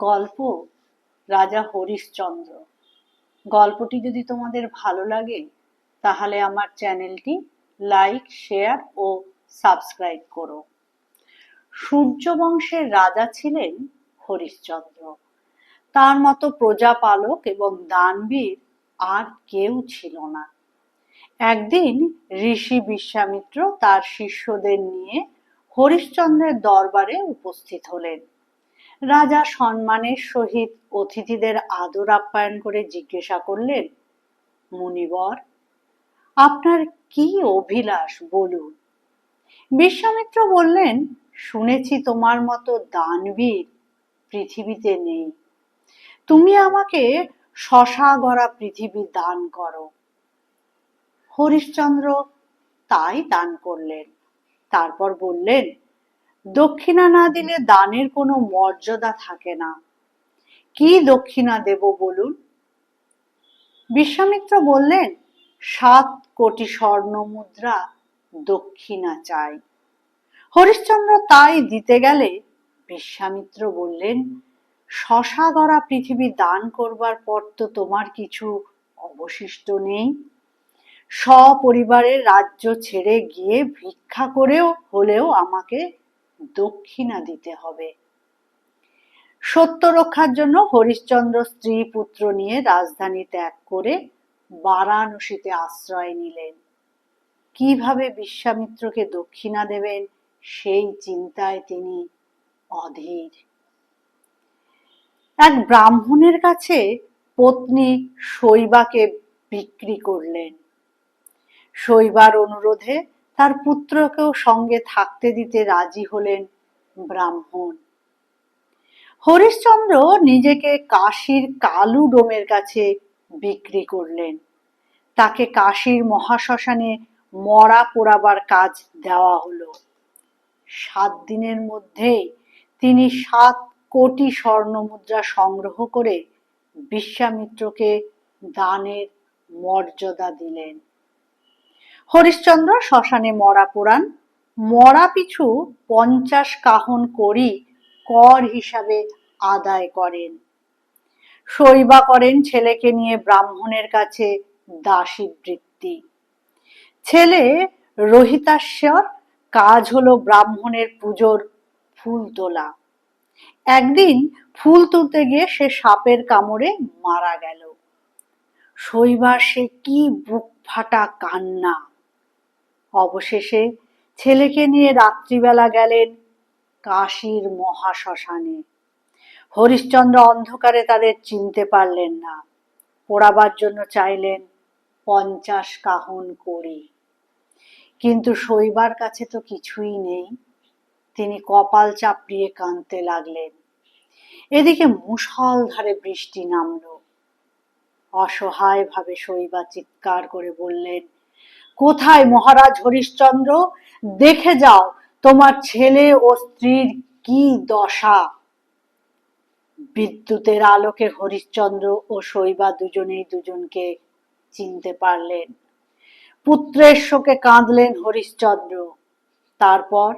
গল্প রাজা হরিশ্চন্দ্র। গল্পটি যদি তোমাদের ভালো লাগে তাহলে আমার চ্যানেলটি লাইক, শেয়ার ও সাবস্ক্রাইব করো। সূর্য বংশের রাজা ছিলেন হরিশ্চন্দ্র। তার মতো প্রজাপালক এবং দানবীর আর কেউ ছিল না। একদিন ঋষি বিশ্বামিত্র তার শিষ্যদের নিয়ে হরিশ্চন্দ্রের দরবারে উপস্থিত হলেন। রাজা সম্মানের সহিত অতিথিদের আদর আপ্যায়ন করে জিজ্ঞাসা করলেন, মুনিবর, আপনার কি অভিলাষ বলুন। বিশ্বামিত্র বললেন, শুনেছি তোমার মতো দানবীর পৃথিবীতে নেই। তুমি আমাকে শশা গড়া পৃথিবী দান করো। হরিশ্চন্দ্র তাই দান করলেন। তারপর বললেন, দক্ষিণা না দিলে দানের কোনো মর্যাদা থাকে না। কি দক্ষিণা দেব বলুন। বিশ্বামিত্র বললেন, 7 কোটি স্বর্ণ মুদ্রা দক্ষিণা চাই। হরিশ্চন্দ্র তাই দিতে গেলে বিশ্বামিত্র বললেন, শশা গড়া পৃথিবী দান করবার পর তো তোমার কিছু অবশিষ্ট নেই। সপরিবারে রাজ্য ছেড়ে গিয়ে ভিক্ষা করেও হলেও আমাকে দক্ষিণা দিতে হবে। সত্য রক্ষার জন্য হরিশ্চন্দ্র স্ত্রী পুত্র নিয়ে রাজধানী ত্যাগ করে বারাণসীতে আশ্রয় নিলেন। কিভাবে বিশ্বামিত্রকে দক্ষিণা দেবেন সেই চিন্তায় তিনি অধীর। এক ব্রাহ্মণের কাছে পত্নী শৈবাকে বিক্রি করলেন। শৈবার অনুরোধে তার পুত্রকেও সঙ্গে থাকতে দিতে রাজি হলেন ব্রাহ্মণ। হরিশ্চন্দ্র নিজেকে কাশীর কালু ডোমের কাছে বিক্রি করলেন। তাকে কাশীর মহাশ্মশানে মরা পোড়াবার কাজ দেওয়া হলো। 7 দিনের মধ্যেই তিনি 7 কোটি স্বর্ণ মুদ্রা সংগ্রহ করে বিশ্বামিত্রকে দানের মর্যাদা দিলেন। হরিশ্চন্দ্র শ্মশানে মরা পোড়ান। মরা পিছু 50 কাহন করি কর হিসাবে আদায় করেন। শৈবা করেন ছেলেকে নিয়ে ব্রাহ্মণের কাছে দাসী বৃত্তি। ছেলে রোহিতাশ্বর কাজ হলো ব্রাহ্মণের পুজোর ফুল তোলা। একদিন ফুল তুলতে গিয়ে সে সাপের কামড়ে মারা গেল। শৈবার সে কি বুক ফাটা কান্না। অবশেষে ছেলেকে নিয়ে রাত্রিবেলা গেলেন কাশীর মহাশ্মশানে। হরিশ্চন্দ্র অন্ধকারে তাদের চিনতে পারলেন না। পোড়াবার জন্য চাইলেন 50 কাহন করি, কিন্তু শৈবার কাছে তো কিছুই নেই। তিনি কপাল চাপড়িয়ে কাঁদতে লাগলেন। এদিকে মুষলধারে বৃষ্টি নামলো। অসহায় ভাবে শৈবা চিৎকার করে বললেন, কোথায় মহারাজ হরিশ্চন্দ্র? দেখে যাও তোমার ছেলে ও স্ত্রীর কি দশা। বিদ্যুতের আলোকে হরিশ্চন্দ্র ও শৈবা দুজনেই দুজনকে চিনতে পারলেন। পুত্রের শোকে কাঁদলেন হরিশ্চন্দ্র। তারপর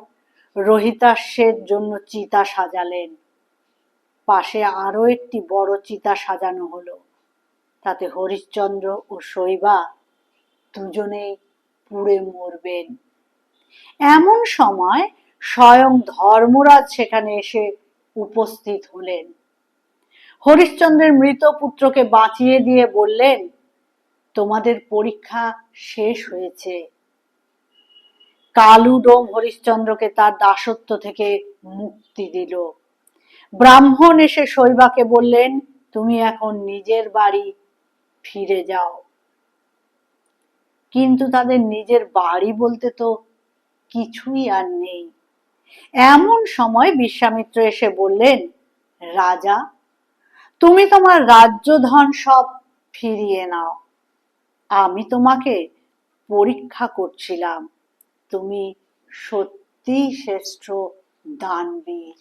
রোহিতাশ্বের জন্য চিতা সাজালেন। পাশে আরো একটি বড় চিতা সাজানো হলো। তাতে হরিশ্চন্দ্র ও শৈবা দুজনেই পুড়ে মরবেন। এমন সময় স্বয়ং ধর্মরাজ সেখানে এসে উপস্থিত হলেন। হরিশ্চন্দ্রের মৃত পুত্রকে বাঁচিয়ে দিয়ে বললেন, তোমাদের পরীক্ষা শেষ হয়েছে। কালু ডোম হরিশ্চন্দ্রকে তার দাসত্ব থেকে মুক্তি দিল। ব্রাহ্মণ এসে শৈবাকে বললেন, তুমি এখন নিজের বাড়ি ফিরে যাও। কিন্তু তাদের নিজের বাড়ি বলতে তো কিছুই আর নেই। এমন সময় বিশ্বামিত্র এসে বললেন, রাজা, তুমি তোমার রাজ্য ধন সব ফিরিয়ে নাও। আমি তোমাকে পরীক্ষা করছিলাম, তুমি সত্যি শ্রেষ্ঠ দানবীর।